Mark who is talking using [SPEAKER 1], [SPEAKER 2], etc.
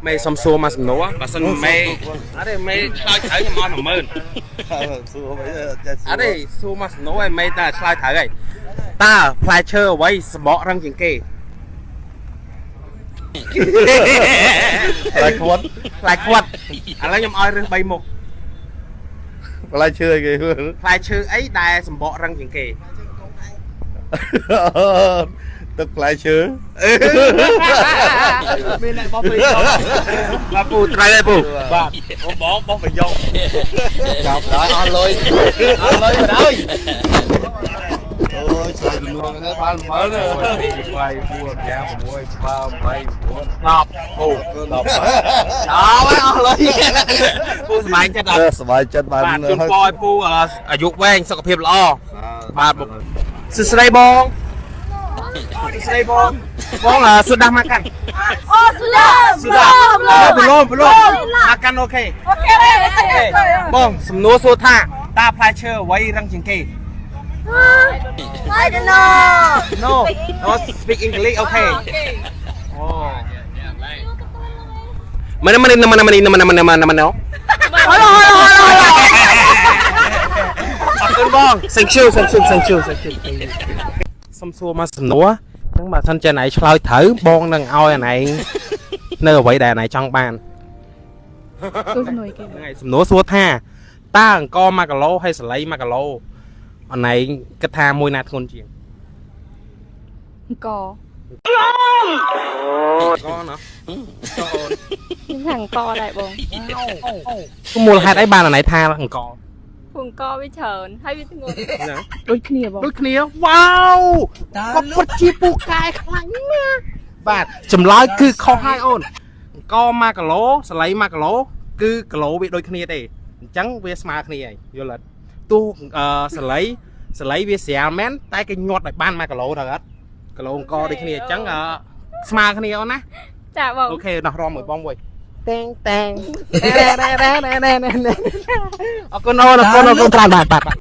[SPEAKER 1] mày xăm xua mà xăm nấu bà sân mày ở đây mày khai thử nhưng mà nằm mơn ở đây xua mà xăm nấu mày ta khai thử này ta phải chơi với bỏ răng chuyện kì lại quật à lấy nhầm oi rừng bay một
[SPEAKER 2] lại chơi kì
[SPEAKER 1] phải chơi ấy đài xăm bỏ răng chuyện kì
[SPEAKER 2] tức lại chơi
[SPEAKER 1] bên này bom bà phù trai đây phù bà bom phải vô chọc rồi on lôi rồi
[SPEAKER 2] ôi trời luôn nó bán mới nữa quay mua giá mua ba mấy
[SPEAKER 1] ngọt phù đó mới on lôi phùสบายចិត្ត
[SPEAKER 2] สบายចិត្តបាន
[SPEAKER 1] ជូនពរឲ្យពូអាយុវែងសុខភាពល្អបាទសួស្ដីបងសួស្ដីបងsudah makan
[SPEAKER 3] Oh sudah
[SPEAKER 1] belum makan okeyបងសំណួរសួរថាតើផ្លែឈើអ្វីរឹងជាងគេ
[SPEAKER 3] I don't know
[SPEAKER 1] No speak English okay អូmanaអរគុណបង thank you សុំសួរមកសំណួរចឹងបើសិនជាណៃឆ្លើយត្រូវបងនឹងឲ្យអាណៃនៅអ្វីដែលអាណៃចង់បានហ្នឹងហើយសំណួរសួរថាតើអង្គ1គីឡូហើយសលៃ1គីឡូអាណៃគិតថាមួយណាធ្ងន់ជាង
[SPEAKER 3] អង្គ
[SPEAKER 1] ណ៎
[SPEAKER 3] thằng co đại bông
[SPEAKER 1] គឺមូលហេតុអីបានអាណៃថាអង្គ
[SPEAKER 3] Phùng co với trờn hay với ngồi
[SPEAKER 1] ហ្នឹង
[SPEAKER 3] đôi kia bông
[SPEAKER 1] ដូចគ្នាវ៉ាវគាត់ពិតជាពូកែខ្លាំងណាស់បាទចម្លើយគឺខុសហើយអូនអង្គ1គីឡូសលៃ1គីឡូគឺគីឡូវាដូចគ្នាទេអញ្ចឹងវាស្មើគ្នាហើយយល់អត់ទោះសលៃវាស្រាលមែនតែគេញាត់ឲ្យបាន1គីឡូទៅអត់គីឡូអង្គដូចគ្នាអញ្ចឹងស្មើគ្នាអូនណា
[SPEAKER 3] Chà bông
[SPEAKER 1] អូខេដល់រំមួយបងមួយតែងអរគុណអូនអរគុណច្រើនបាទ